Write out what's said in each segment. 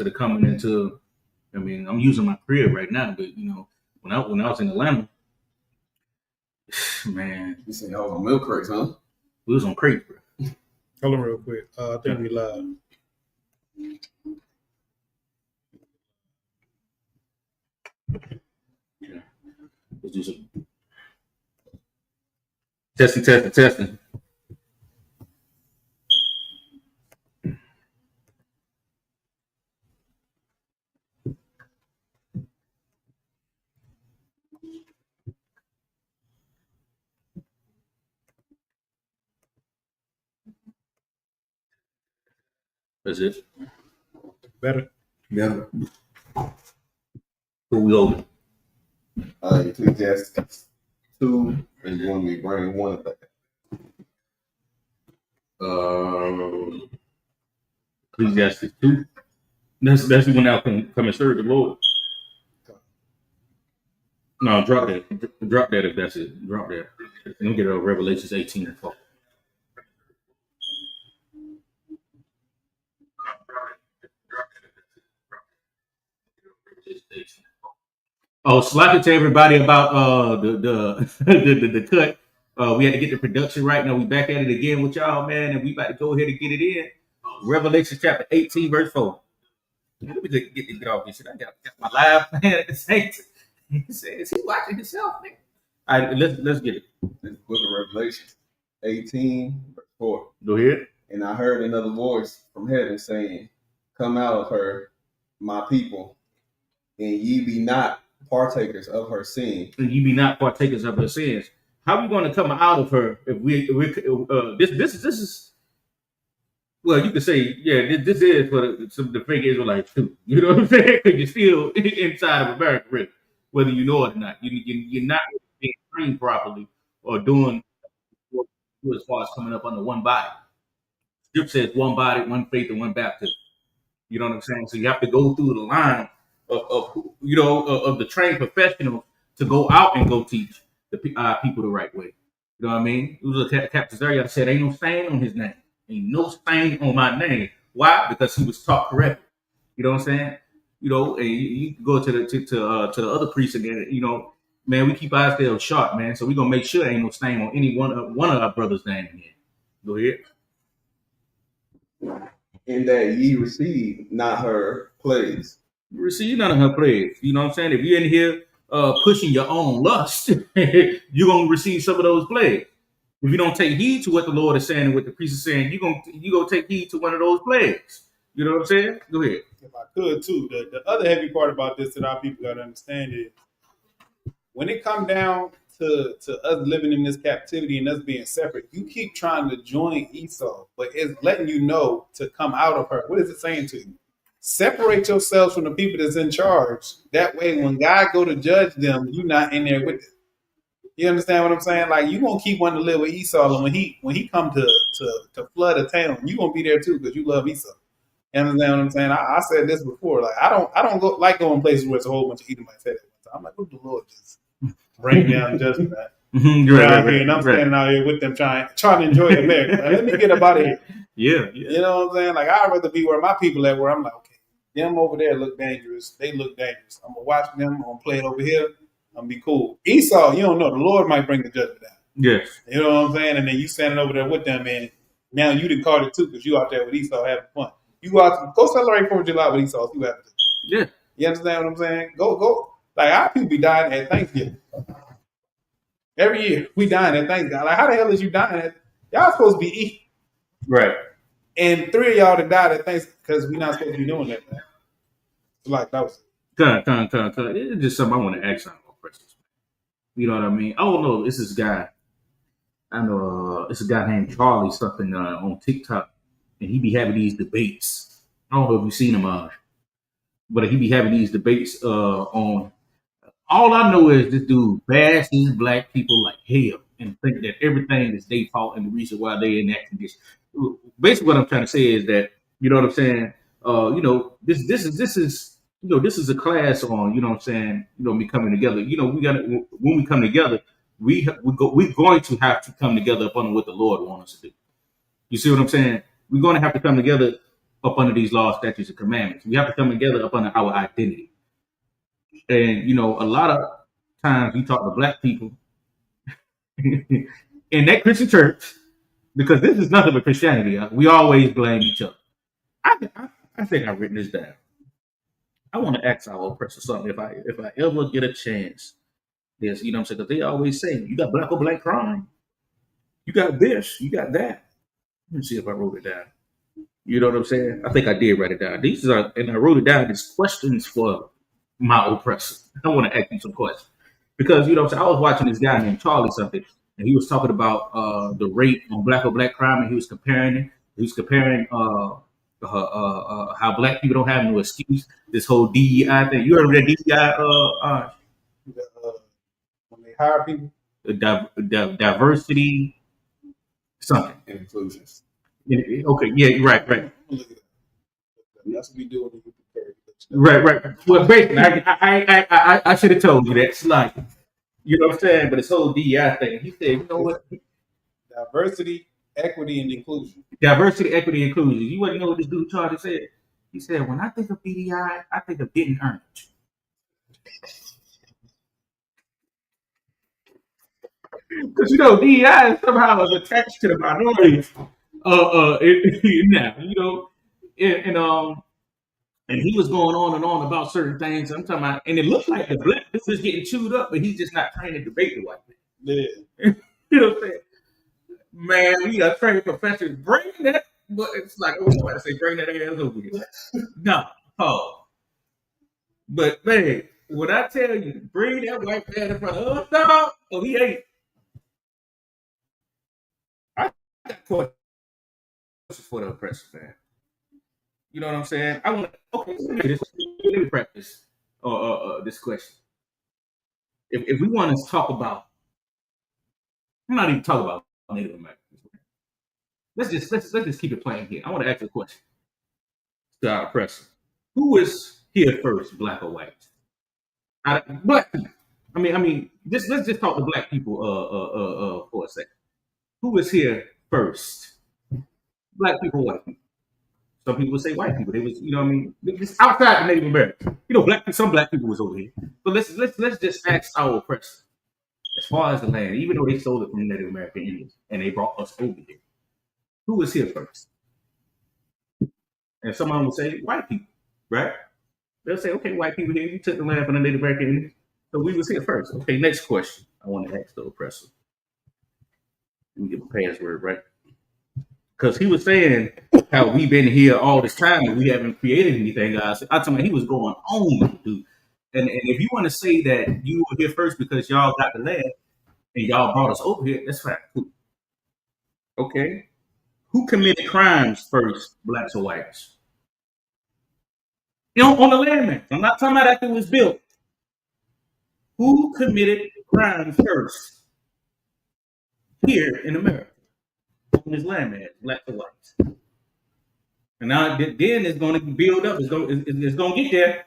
of coming into. I mean, I'm using my crib right now, but you know, when I was in Atlanta, man, You said y'all on milk crates, huh? we was on crates, bro. Hold on real quick. I think we live. Yeah. Let's do some testing. That's it. Better. Yeah. Who we over? Ecclesiastes 2, and you want me to bring one of that. Ecclesiastes 2. That's the one out come and serve the Lord. No, drop that. Drop that if that's it. Drop that. Let me get Revelations 18 and 4. Oh, slap it to everybody about the cut. We had to get the production right. Now we back at it again with y'all, man, and we about to go ahead and get it in. Revelation chapter 18, verse 4. Let me just get off this shit. I got my live plan at the same time. He says he watching himself, man. All right, let's get it. This book of Revelation 18, verse 4. Go ahead. And I heard another voice from heaven saying, "Come out of her, my people, and ye be not partakers of her sin." And you be not partakers of her sins. How are we going to come out of her if this is well, you could say, yeah, this is for the fake Israelites too. You know what I'm saying? Because you're still inside of America, really, whether you know it or not. You're not being trained properly or doing what as far as coming up under one body. Scripture says one body, one faith, and one baptism. You know what I'm saying? So you have to go through the line of the trained professional to go out and go teach the people the right way. You know what I mean? It was a Captain Zariah said, "Ain't no stain on his name. Ain't no stain on my name." Why? Because he was taught correctly. You know what I'm saying? You know, and you can go to the other priests again. You know, man, we keep ourselves sharp, man. So we're gonna make sure there ain't no stain on any one of our brothers' name in here. Go ahead. In that ye receive not her plagues. You receive none of her plagues. You know what I'm saying? If you're in here pushing your own lust, you're gonna receive some of those plagues. If you don't take heed to what the Lord is saying and what the priest is saying, you're gonna take heed to one of those plagues. You know what I'm saying? Go ahead. If I could too, the other heavy part about this that our people got to understand is when it comes down to us living in this captivity and us being separate, you keep trying to join Esau, but it's letting you know to come out of her. What is it saying to you? Separate yourselves from the people that's in charge. That way, when God go to judge them, you're not in there with them. You understand what I'm saying? Like you gonna keep wanting to live with Esau, and when he come to flood a town, you gonna be there too because you love Esau. You understand what I'm saying? I said this before. Like I don't go going places where it's a whole bunch of Edomites at it. I'm like, what the Lord just bring down judgment at? Right, and I'm standing out here with them trying to enjoy America. Like, let me get up out of here. Yeah. You know what I'm saying? Like I'd rather be where my people at, where I'm like, okay, them over there look dangerous. They look dangerous. I'm gonna watch them. I'm gonna play it over here. I'm gonna be cool. Esau, you don't know. The Lord might bring the judgment down. Yes. You know what I'm saying? And then you standing over there with them, and now you done caught it too because you out there with Esau having fun. You go celebrate 4th of July with Esau. You have to. Yeah. You understand what I'm saying? Go. Like our people be dying at Thanksgiving. Every year we dying at Thanksgiving. Like how the hell is you dying at? Y'all supposed to be eating. Right. And 3 of y'all that died at Thanksgiving because we not supposed to be doing that, man. Like that was. It's just something I want to ask on questions. You know what I mean? I don't know. It's this guy. I know it's a guy named Charlie something on TikTok, and he be having these debates. I don't know if you've seen him, but he be having these debates on. All I know is this dude bashes black people like hell and think that everything is their fault and the reason why they in that condition. Basically, what I'm trying to say is that you know what I'm saying. This is a class on you know what I'm saying. Me coming together. We got when we come together, we're going to have to come together upon what the Lord wants us to do. You see what I'm saying? We're going to have to come together up under these laws, statutes, and commandments. We have to come together up under our identity. And you know, a lot of times we talk to black people in that Christian church, because this is nothing but Christianity. We always blame each other. I think I've written this down. I want to ask our oppressor something if I ever get a chance. This, you know what I'm saying? Because they always say, you got black or black crime. You got this, you got that. Let me see if I wrote it down. You know what I'm saying? I think I did write it down. These are, and I wrote it down as questions for my oppressor. I want to ask you some questions. Because, you know what I'm saying? I was watching this guy named Charlie something, and he was talking about the rate on black or black crime, and he was comparing it. He was comparing how black people don't have no excuse. This whole DEI thing. You heard of that DEI? When they hire people, Diversity, something. Inclusions. Okay, yeah, right. look at that. That's what we do when we prepare. Right. Well, basically, I should have told you that. It's like, you know what I'm saying? But this whole DEI thing, he said, you know what? Diversity, equity, and inclusion. Diversity, equity, inclusion. You want to know what this dude Charlie said? He said, when I think of DEI, I think of didn't earn it. Because, you know, DEI somehow is attached to the minorities. Now, you know, and he was going on and on about certain things. I'm talking about, and it looked like the black dude was getting chewed up, but he's just not trying to debate the white man. Yeah. You know what I'm saying? Man, we got trained professors bring that, but it's like, oh, I say bring that ass over here. No, but man, when I tell you, bring that white man in front of us, dog, oh, he ain't. I got questions for the oppressor, man. You know what I'm saying? I want to. Okay, let me practice this question. If we want to talk about, I'm not even talking about Native Americans. Let's just keep it plain here. I want to ask you a question to our oppressor. Who is here first, black or white? Black people. I mean, let's just talk to black people for a second. Who is here first? Black people, white people. Some people would say white people. They was, you know what I mean? It's outside the Native Americans. You know, some black people was over here. But let's just ask our oppressor. As far as the land, even though they stole it from the Native American Indians and they brought us over here, who was here first? And someone would say white people, right? They'll say, okay, white people here, you took the land from the Native American Indians, so we was here first. Okay, next question. I want to ask the oppressor. Let me get my password right. Because he was saying how we've been here all this time and we haven't created anything, guys. I told him he was going on, dude. And if you want to say that you were here first because y'all got the land and y'all brought us over here, that's fine. Cool. Okay. Who committed crimes first, blacks or whites? You know, on the land, man. I'm not talking about after it was built. Who committed crimes first here in America? On this land, man, blacks or whites. And now then it's going to build up. It's going to get there.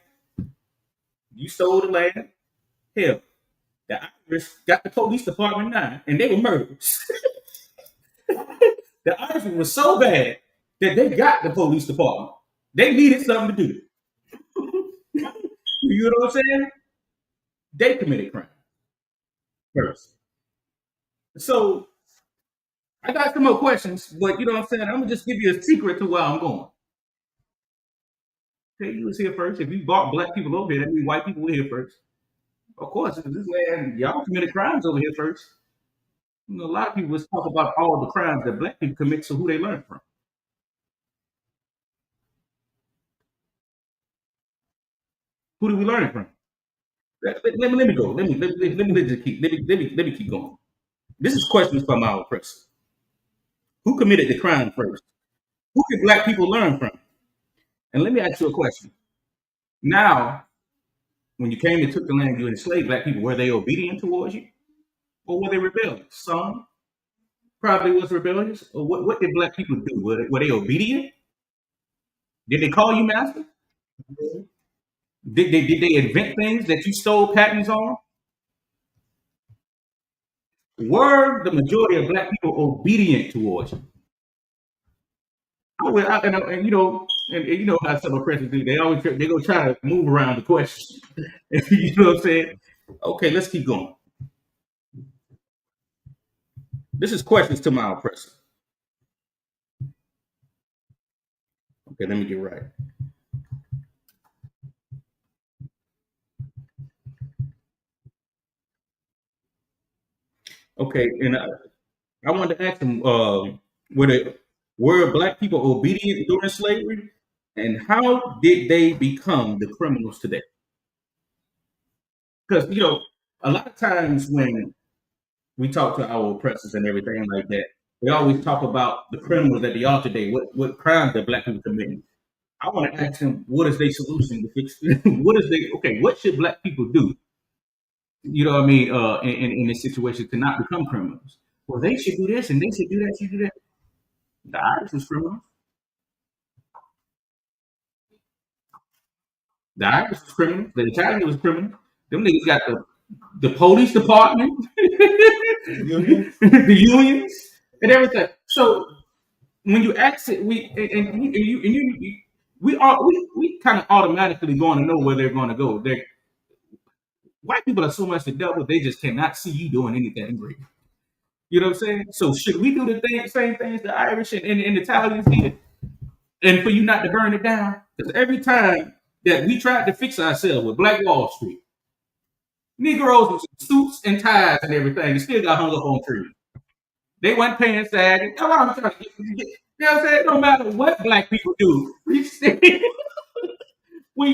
You stole the land. Hell, the Irish got the police department now, and they were murderers. The Irish was so bad that they got the police department. They needed something to do. You know what I'm saying? They committed crime first. So I got some more questions, but you know what I'm saying? I'm gonna just give you a secret to where I'm going. Okay, you was here first. If you brought black people over here, that means white people were here first. Of course, this land, y'all committed crimes over here first. You know, a lot of people was talk about all the crimes that black people commit, so who they learn from. Who do we learn it from? Let me go. Let me keep going. This is questions from our oppressor. Who committed the crime first? Who can black people learn from? And let me ask you a question. Now, when you came and took the land, you enslaved black people. Were they obedient towards you, or were they rebellious? Some probably was rebellious. Or what did black people do? Were they obedient? Did they call you master? Did they invent things that you stole patents on? Were the majority of black people obedient towards you? And you know, And you know how some oppressors do. They always they go try to move around the question. You know what I'm saying? Okay, let's keep going. This is questions to my oppressor. Okay, let me get right. Okay, and I wanted to ask him, were black people obedient during slavery, and how did they become the criminals today? Because you know, a lot of times when we talk to our oppressors and everything like that, they always talk about the criminals that they are today. What crimes that black people committing? I want to ask them, what is their solution to fix? What is they okay? What should black people do? You know what I mean? In this situation to not become criminals. Well, they should do this and they should do that. Should do that. The Irish was criminals. The Irish was criminals. The Italian was criminal. Them niggas got the police department, Union. the unions, and everything. So when you ask it, we kind of automatically going to know where they're going to go. White people are so much the devil, they just cannot see you doing anything great. You know what I'm saying? So should we do the same things the Irish and Italians did, and for you not to burn it down? Because every time that we tried to fix ourselves with Black Wall Street, Negroes with suits and ties and everything still got hung up on trees. They weren't paying SAG. That's what I'm trying to get. You know what I'm saying? No matter what black people do, we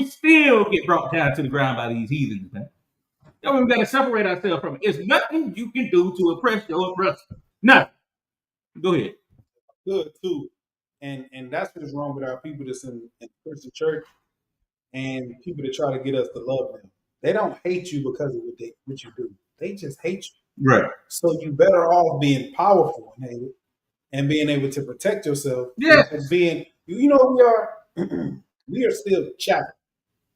still get brought down to the ground by these heathens, man. You know, we got to separate ourselves from it. It's nothing you can do to oppress your oppressor. Nothing. Go ahead. Good too. And that's what's wrong with our people that's in Christian church and people that try to get us to love them. They don't hate you because of what you do. They just hate you. Right. So you better off being powerful and being able to protect yourself. Yes. And being, you know, we are still chattel.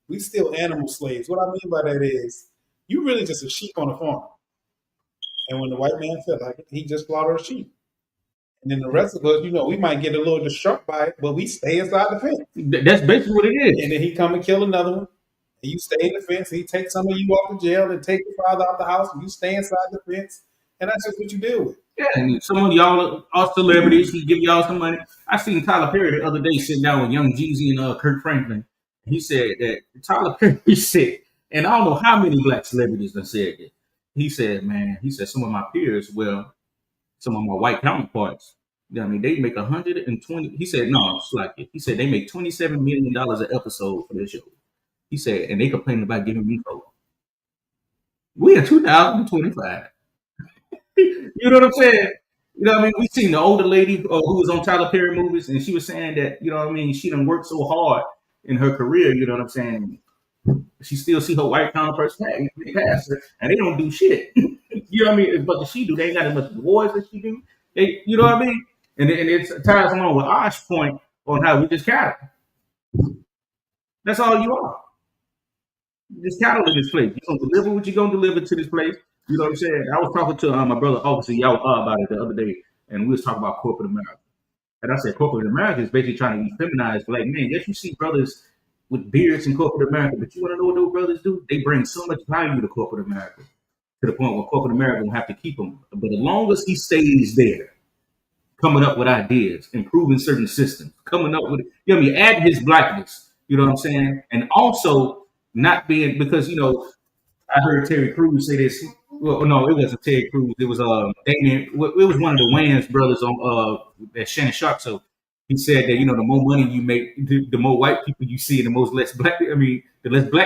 We still animal slaves. What I mean by that is you really just a sheep on a farm. And when the white man felt like it, he just slaughtered a sheep. And then the rest of us, you know, we might get a little distraught by it, but we stay inside the fence. That's basically what it is. And then he come and kill another one. And you stay in the fence. He take some of you off the jail and take your father out the house. And you stay inside the fence. And that's just what you deal with. Yeah, and some of y'all are celebrities. He give y'all some money. I seen Tyler Perry the other day sitting down with Young Jeezy and Kirk Franklin. He said that Tyler Perry said, and I don't know how many black celebrities done said it. He said, man, some of my peers, well, some of my white counterparts, you know what I mean, they make 120. He said, no, it's like it. He said they make $27 million an episode for this show. He said, and they complaining about giving me four. We in 2025. You know what I'm saying? You know what I mean? We seen the older lady who was on Tyler Perry movies, and she was saying that, you know what I mean, she done worked so hard in her career, you know what I'm saying? She still see her white counterparts pass her, and they don't do shit. You know what I mean? As much as she do, they ain't got as much voice as she do. You know what I mean? And it ties along with Osh's point on how we just cattle. That's all you are. Just cattle in this place. You're gonna deliver what you're gonna deliver to this place. You know what I'm saying? I was talking to my brother Officer Yawa about it the other day, and we was talking about corporate America. And I said corporate America is basically trying to feminize black men. Yes, you see brothers with beards in corporate America, but you want to know what those brothers do? They bring so much value to corporate America to the point where corporate America will have to keep him. But as long as he stays there, coming up with ideas, improving certain systems, coming up with, you know what I mean, add his blackness, you know what I'm saying? And also not being, because, you know, I heard Terry Crews say this. Well, no, it wasn't Terry Crews. It was Damien. It was one of the Wayans brothers on at Shannon Sharp. So he said that, you know, the more money you make, the more white people you see, and the less black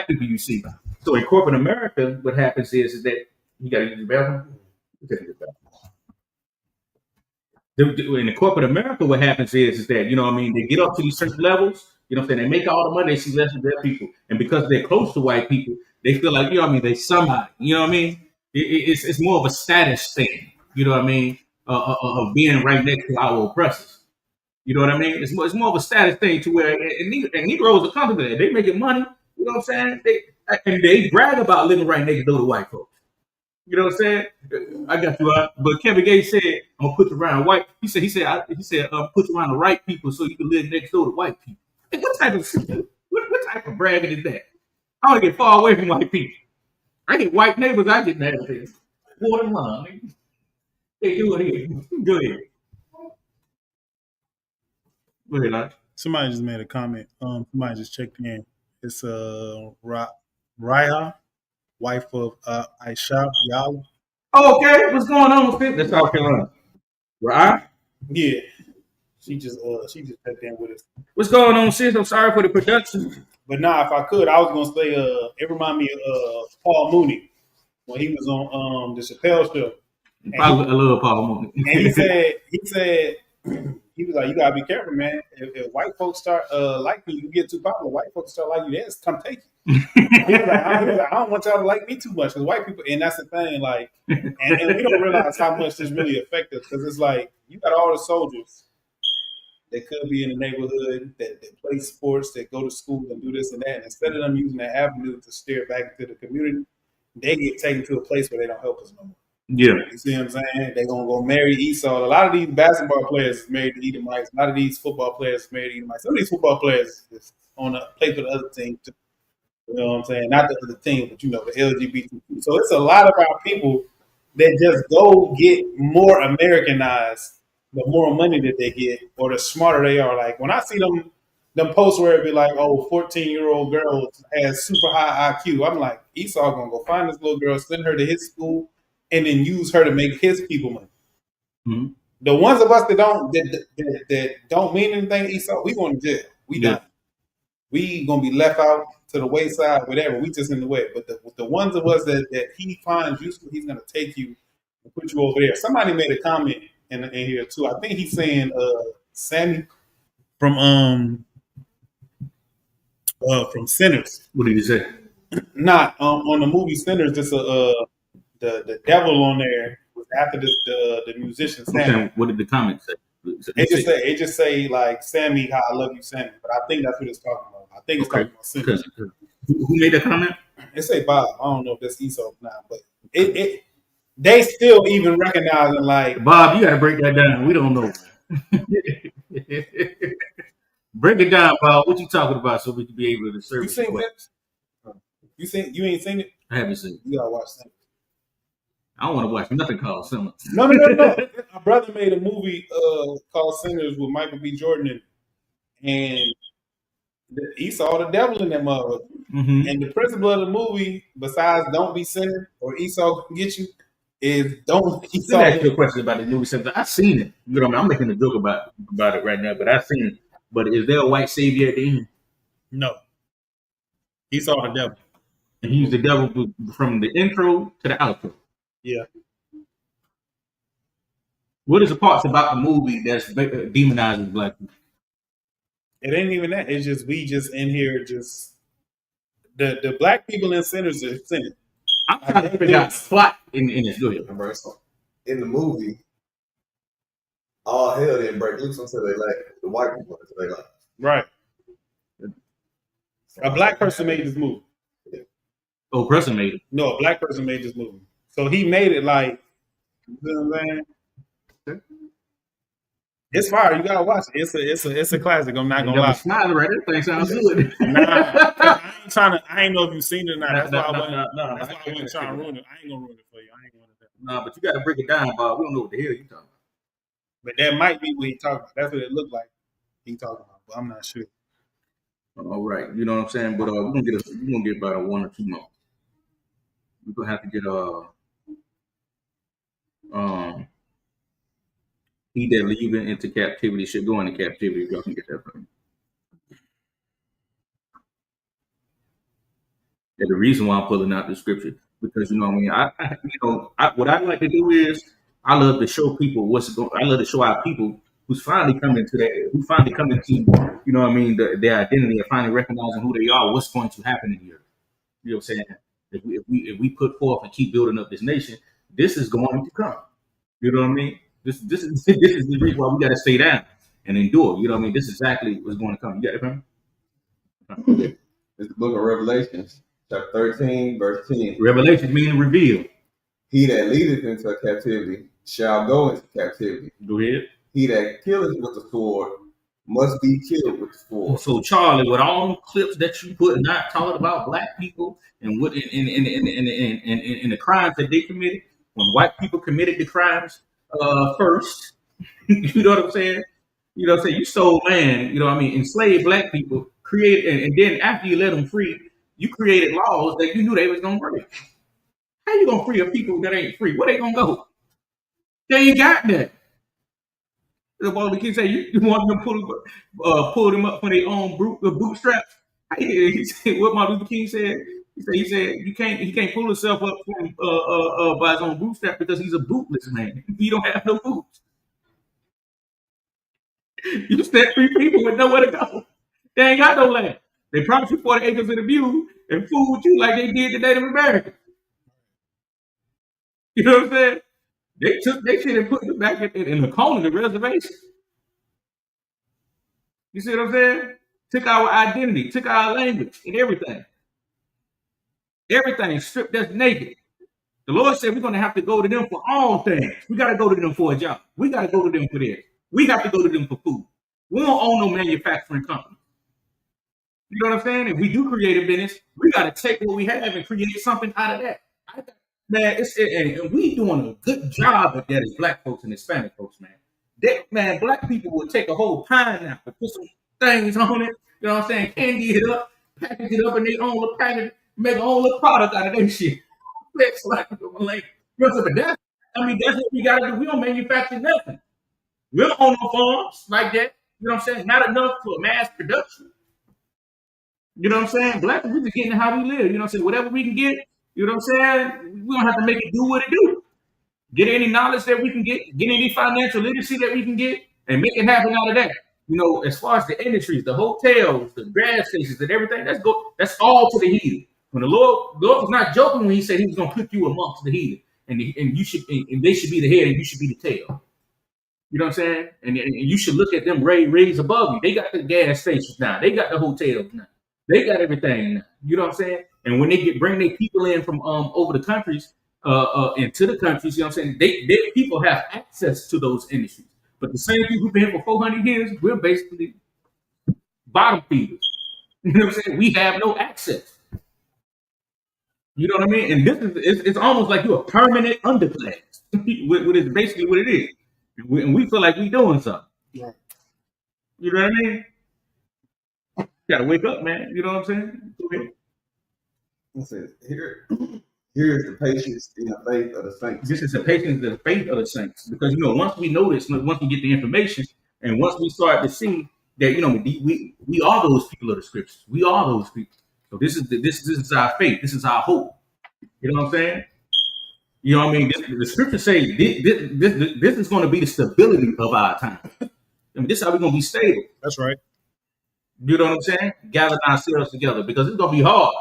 people you see. So in corporate America, what happens is that you got to use the bathroom. In the corporate America, what happens is that, you know what I mean, they get up to these certain levels, you know what I'm saying, they make all the money, they see less of their people. And because they're close to white people, they feel like, you know what I mean, they somebody, you know what I mean? It's more of a status thing, you know what I mean, of being right next to our oppressors. You know what I mean? It's more of a status thing to where, and Negroes are comfortable there. They making money, you know what I'm saying? They brag about living right next door to white folks. You know what I'm saying? I got you out. But Kevin Gates said, I'm gonna put you around white. He said, put you around the right people so you can live next door to white people. What type of what type of bragging is that? I want to get far away from white people. I get white neighbors. I get nasty. Waterline. Hey, do it here. Go ahead. Go ahead, Lodge. Somebody just made a comment. Somebody just checked in. It's Raya, wife of Aisha Yala. Oh, okay. What's going on with it? That's South Carolina. Right? Yeah, she just checked in with us. What's going on, sis? I'm sorry for the production. But nah, if I could, I was gonna say it reminded me of Paul Mooney when he was on the Chappelle show. I love Paul Mooney. And he said he was like, you gotta be careful, man. If white folks start liking you, get too popular, white folks start liking you, that's come take you. He was like, I don't want y'all to like me too much because white people, and that's the thing, like, and we don't realize how much this really affects us because it's like you got all the soldiers that could be in the neighborhood that play sports, that go to school and do this and that. And instead of them using that avenue to steer back into the community, they get taken to a place where they don't help us no more. Yeah. You see what I'm saying? They're going to go marry Esau. A lot of these basketball players is married to Edomites. A lot of these football players is married to Edomites. Some of these football players is on a play for the other team too. You know what I'm saying? Not the other team, but, the LGBT. So it's a lot of our people that just go get more Americanized the more money that they get or the smarter they are. Like when I see them posts where it be like, oh, 14-year-old girl has super high IQ. I'm like, Esau gonna go find this little girl, send her to his school, and then use her to make his people money. Mm-hmm. The ones of us that don't mean anything, Esau, we going to jail. We done. We gonna be left out to the wayside, whatever. We just in the way. But the ones of us that he finds useful, he's gonna take you and put you over there. Somebody made a comment in here too. I think he's saying Sammy from Sinners. What did he say? Not on the movie Sinners. Just the devil on there was after the musician Sammy. What did the comment say? It just say like Sammy, how I love you, Sammy. But I think that's what it's talking about. I think it's talking about Sinners. Who made that comment? It say Bob. I don't know if that's Esau or not, but they still even recognizing like Bob. You got to break that down. We don't know. Break it down, Bob. What you talking about so we can be able to serve? You seen it? You ain't seen it? I haven't seen it. You gotta watch it. I don't want to watch nothing called Sinners. No. My brother made a movie called Sinners with Michael B. Jordan and he saw the devil in that mother. Mm-hmm. And the principle of the movie, besides don't be sinning or Esau can get you, is don't be Esau. Let me ask you a question about the movie Sinners. I've seen it. You know what I mean? I'm making a joke about it right now, but I've seen it. But is there a white savior at the end? No. He saw the devil. And he used the devil from the intro to the outro. Yeah. What is the parts about the movie that's demonizing black people? It ain't even that. It's just we just in here just the black people in Sinners are sinning. I'm trying to figure out the plot in this. Go ahead. In the movie, all hell didn't break loose until they left. The white people until they left. Right. A black person made this movie. Oh, a person made it. No, a black person made this movie. So he made it like, you know what I'm saying? It's fire. You gotta watch it. It's a classic. I'm not gonna lie. Smiling right. That thing sounds good. I ain't know if you've seen it or not. That's why I wasn't trying to ruin it. I ain't gonna ruin it for you. I ain't gonna do that. No, but you gotta break it down, Bob. We don't know what the hell you talking about. But that might be what he talking about. That's what it looked like he talking about. But I'm not sure. All right, you know what I'm saying. But we're gonna get about 1 or 2 more. We're gonna have to get he that leaving into captivity should go into captivity. If y'all can get that from me. And the reason why I'm pulling out the scripture because you know what I mean. What I like to do is I love to show people what's going. I love to show our people who's finally coming to you know what I mean, their identity and finally recognizing who they are. What's going to happen in here? You know what I'm saying? If we put forth and keep building up this nation, this is going to come. You know what I mean? This is the reason why we got to stay down and endure. You know what I mean? This is exactly what's going to come. You got it, man? It's the book of Revelations, chapter 13, verse 10. Revelation meaning reveal. He that leadeth into captivity shall go into captivity. Go ahead. He that killeth with the sword must be killed with the sword. So Charlie, with all them clips that you put not talking about black people and what in the crimes that they committed, when white people committed the crimes first, you know what I'm saying? You know what I'm saying? You stole land, you know what I mean, enslaved black people, created and then after you let them free, you created laws that you knew they was gonna break. How you gonna free a people that ain't free? Where they gonna go? They ain't got that. The Martin Luther King say you want them to pull them up for their own bootstraps. He said what Martin Luther King said. He said he can't pull himself up from, by his own bootstrap because he's a bootless man. He don't have no boots. You set free people with nowhere to go. They ain't got no land. They promised you 40 acres in the view and fooled you like they did the Native Americans. You know what I'm saying? They took their shit and put it back in the corner of the reservation. You see what I'm saying? Took our identity, took our language and everything. Everything stripped us naked. The Lord said we're going to have to go to them for all things. We got to go to them for a job. We got to go to them for this. We have to go to them for food. We don't own no manufacturing company. You know what I'm saying? If we do create a business, we got to take what we have and create something out of that. Man, and we doing a good job at that as black folks and Hispanic folks, man. Man, black people will take a whole pineapple, put some things on it, you know what I'm saying? Candy it up, package it up in their own little package, make a whole little product out of that shit. That's like, but that's, I mean, that's what we got to do. We don't manufacture nothing. We don't own no farms like that. You know what I'm saying? Not enough for mass production. You know what I'm saying? Black people, we just getting how we live. You know what I'm saying? Whatever we can get, you know what I'm saying? We don't have to make it do what it do. Get any knowledge that we can get any financial literacy that we can get, and make it happen out of that. You know, as far as the industries, the hotels, the gas stations, and everything, that's all to the heathen. When the Lord was not joking when he said he was gonna put you amongst the heathen, and you should and they should be the head and you should be the tail. You know what I'm saying? And you should look at them raised above you. They got the gas stations now. They got the hotels now. They got everything now. You know what I'm saying? And when they bring their people in from over the countries, into the countries, you know what I'm saying? Their people have access to those industries. But the same people who've been here for 400 years, we're basically bottom feeders. You know what I'm saying? We have no access. You know what I mean? And this is it's almost like you're a permanent underclass. What is basically what it is. And we feel like we doing something. Right. You know what I mean? You gotta wake up, man. You know what I'm saying? Go ahead. It says, here is the patience in the faith of the saints. This is the patience and the faith of the saints. Because you know, once we notice, once we get the information, and once we start to see that, you know, we are those people of the scriptures. We are those people. So this is our faith. This is our hope. You know what I'm saying? You know what I mean? The scriptures say this is going to be the stability of our time. I mean, this is how we're going to be stable. That's right. You know what I'm saying? Gathering ourselves together because it's going to be hard.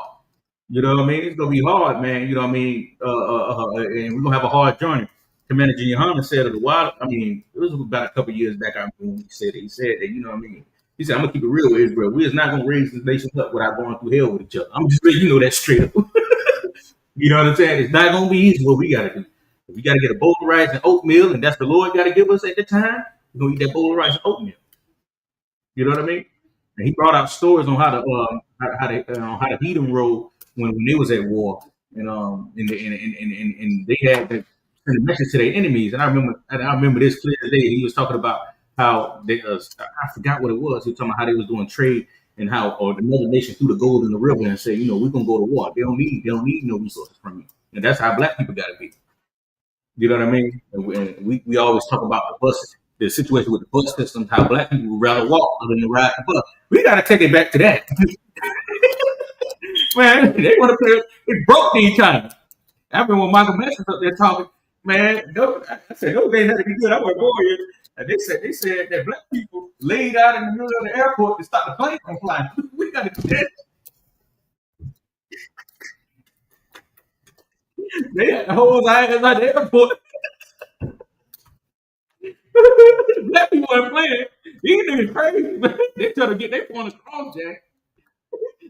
You know what I mean? It's going to be hard, man. You know what I mean? And we're going to have a hard journey. Commander Gianna said it a while. I mean, it was about a couple of years back. I remember when he said it. He said that, you know what I mean? He said, I'm going to keep it real with Israel. We're not going to raise this nation up without going through hell with each other. I'm just letting you know that straight up. You know what I'm saying? It's not going to be easy what we got to do. We got to get a bowl of rice and oatmeal, and that's the Lord got to give us at the time. We're going to eat that bowl of rice and oatmeal. You know what I mean? And he brought out stories on how to heathen roll when they was at war, and they had to send a message to their enemies. And I remember this clear as day. He was talking about how they I forgot what it was. He was talking about how they was doing trade and how another nation threw the gold in the river and said, you know, we're gonna go to war. They don't need no resources from you. And that's how black people got to be. You know what I mean? And we always talk about the bus, the situation with the bus system, how black people would rather walk other than ride the bus. We got to take it back to that. Man, they want to play it broke these times. I remember when Michael Madsen up there talking, man, I said, those days had to be good. I went Warriors. And they said that black people laid out in the middle of the airport to stop the plane from flying. We got to do that. They had the whole line at the airport. Black people weren't playing. These niggas crazy, man. They try to get their point across, Jack.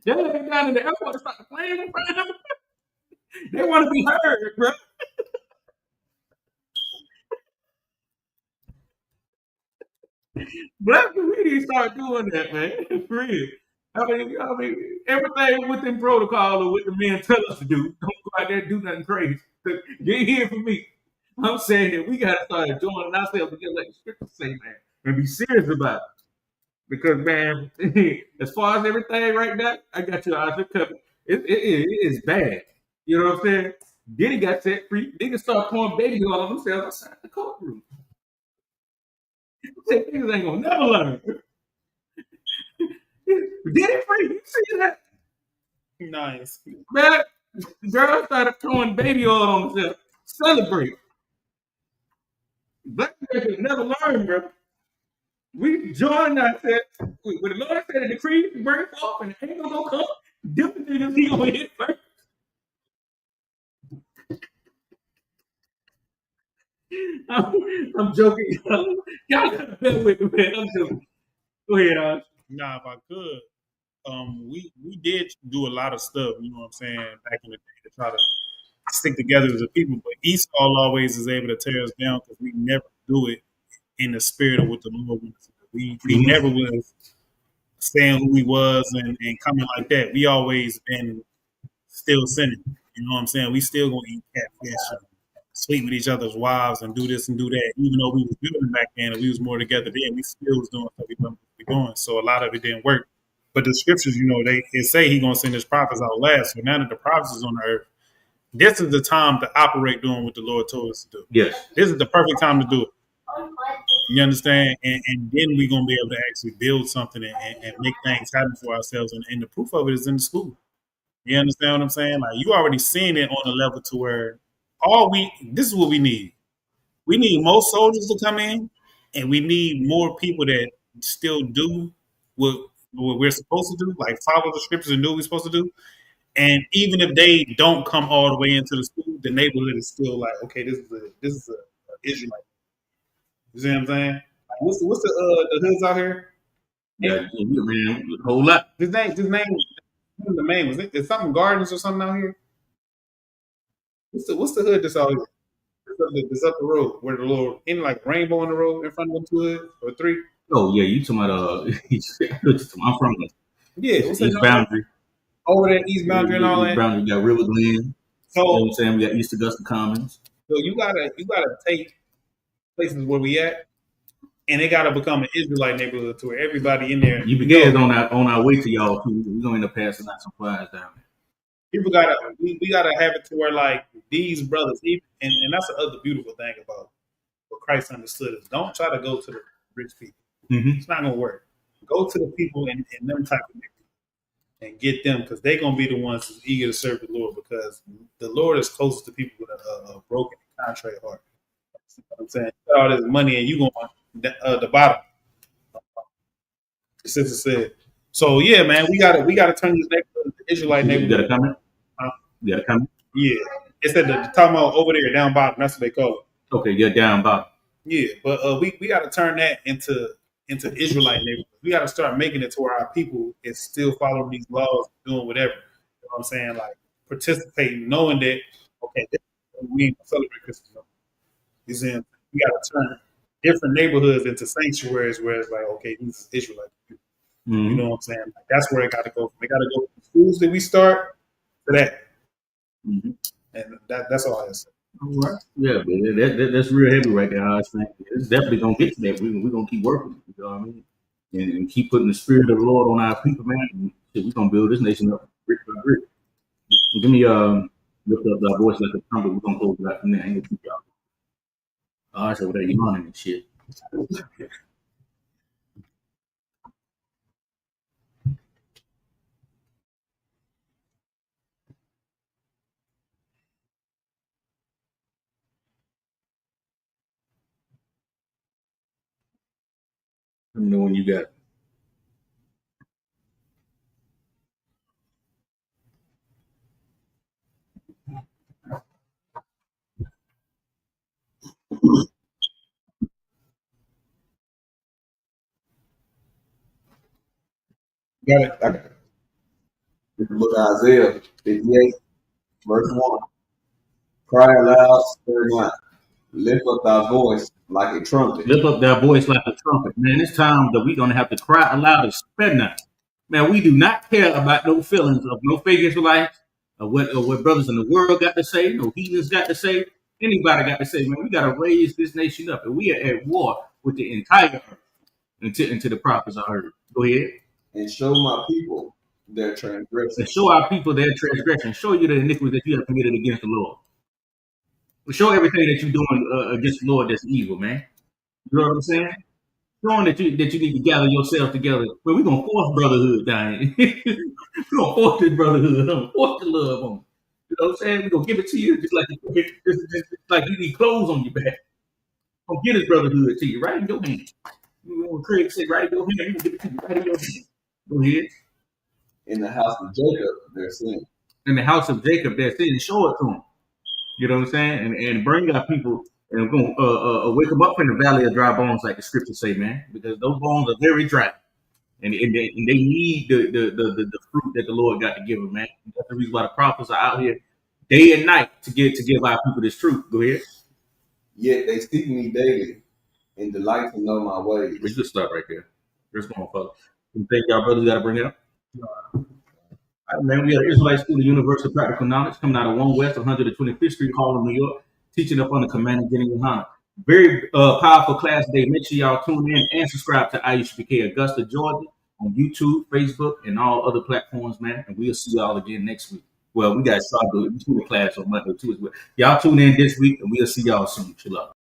They let down in the airport to stop the plane from flying. They want to be heard, bro. Black people, we need to start doing that, man. For real. I mean, everything within protocol or what the men tell us to do. Don't go out there and do nothing crazy. Get here for me. I'm saying that we gotta start enjoying ourselves together, like the scriptures say, man, and be serious about it. Because man, as far as everything right now, I got your eyes covered. It is bad. You know what I'm saying? Diddy got set free. Niggas start pouring baby all of themselves outside the courtroom. Said niggas ain't gonna never learn. Diddy free. You see that? Nice. Man, girls started throwing baby oil on themselves. Celebrate. Black people should never learn, bro. We joined ourselves. When the Lord said a decree, bring it forth, and the angel gonna come. Different niggas he gonna hit first. I'm joking. Y'all gotta bear with me, man. I'm joking. Go ahead, Nah, if I could, we did do a lot of stuff, you know what I'm saying, back in the day to try to stick together as a people. But Esau always is able to tear us down because we never do it in the spirit of what the Lord wants. We never was saying who we was and coming like that. We always been still sinning. You know what I'm saying? We still gonna eat catfish and sleep with each other's wives and do this and do that. Even though we was building back then and we was more together then, we still was doing stuff we wasn't supposed to be doing. So a lot of it didn't work. But the scriptures, you know, they say he gonna send his prophets out last. So now that the prophets is on the earth, this is the time to operate doing what the Lord told us to do. Yes. This is the perfect time to do it. You understand? And then we're gonna be able to actually build something and make things happen for ourselves. And the proof of it is in the school. You understand what I'm saying? Like you already seen it on a level to where this is what we need. We need more soldiers to come in, and we need more people that still do what we're supposed to do, like follow the scriptures and do what we're supposed to do. And even if they don't come all the way into the school, the neighborhood is still like, okay, this is a Israelite. You see what I'm saying? Like, what's the hoods out here? Yeah, man, a whole lot. His name, the name was it something Gardens or something out here? What's the hood that's out here? It's up the road where the little in like rainbow on the road in front of them 2 hoods or 3. Oh yeah, you talking about I'm from Yeah, what's East Boundary. Over there, East Boundary and all East that. Boundary, we got River Glen. You know So what I'm saying? We got East Augusta Commons. so you gotta take places where we at, and it gotta become an Israelite neighborhood to where everybody in there. You begins on our way to y'all too. We're gonna end up passing out some flyers down there. People we gotta have it to where like these brothers, and that's the other beautiful thing about what Christ understood is don't try to go to the rich people. Mm-hmm. It's not gonna work. Go to the people in them type of neighborhood and get them because they're gonna be the ones who's eager to serve the Lord because the Lord is closest to people with a broken and contrite heart. You know what I'm saying? You got all this money and you going the bottom. The sister said. So yeah, man, we gotta turn this neighborhood into Israelite neighborhood. You got a comment? You got a comment? Yeah. It said talking about over there down bottom. That's what they call it. Okay, you're down bottom. Yeah, but we got to turn that into Israelite neighborhoods. We got to start making it to where our people is still following these laws, doing whatever. You know what I'm saying? Like participating, knowing that okay, we ain't gonna celebrate Christmas. You see, we got to turn different neighborhoods into sanctuaries where it's like okay, these is Israelite people. Mm-hmm. You know what I'm saying? Like, that's where it got to go. It got to go from the schools that we start to that. Mm-hmm. And that's all I say. All right. Yeah, man, that's real heavy right there. I think it's definitely gonna get to that. We're gonna keep working. You know what I mean? And keep putting the spirit of the Lord on our people, man. And we're gonna build this nation up brick by brick. And give me lift up the voice like a trumpet. We're gonna close it out from there. I ain't gonna keep y'all. All right, so with that yawning and shit. Let me know when you got it. Got it. I got it. This is the book of Isaiah 58, verse 1. Cry aloud, spare not. Lift up thy voice like a trumpet. Lift up their voice like a trumpet. Man, it's time that we're going to have to cry aloud and spend that. Man, we do not care about no feelings of no fake Israelites, or what brothers in the world got to say, no heathens got to say, anybody got to say. Man, we got to raise this nation up. And we are at war with the entire earth until the prophets are heard. Go ahead. And show my people their transgression. And show our people their transgression. Show you the iniquity that you have committed against the Lord. Show everything that you're doing against the Lord that's evil, man. You know what I'm saying? Showing that you need to gather yourself together. But we're gonna force brotherhood down. We're gonna force this brotherhood on, force the love on. You know what I'm saying? We're gonna give it to you just like you need clothes on your back. Gonna give this brotherhood to you right in your hand. You know what Craig say, right in your hand, we're gonna give it to you right in your hand. Go ahead. In the house of Jacob, their sin. In the house of Jacob, their sin, show it to them. You know what I'm saying? And bring our people and we're gonna wake them up in the valley of dry bones, like the scriptures say, man, because those bones are very dry, and they need the fruit that the Lord got to give them, man. That's the reason why the prophets are out here day and night to give our people this truth. Go ahead. Yet they seek me daily and delight to know my ways. We just stop right there. Just going, folks. You think y'all brothers got to bring it up? All right, man, we are Israelite School of Universal Practical Knowledge coming out of 1 West 125th Street, Harlem, New York, teaching up under Commander Jenny Yohana. Very powerful class today. Make sure y'all tune in and subscribe to IUPK Augusta, Georgia on YouTube, Facebook, and all other platforms, man. And we'll see y'all again next week. Well, we got to start the class on Monday too as well. Y'all tune in this week, and we'll see y'all soon. Chill out.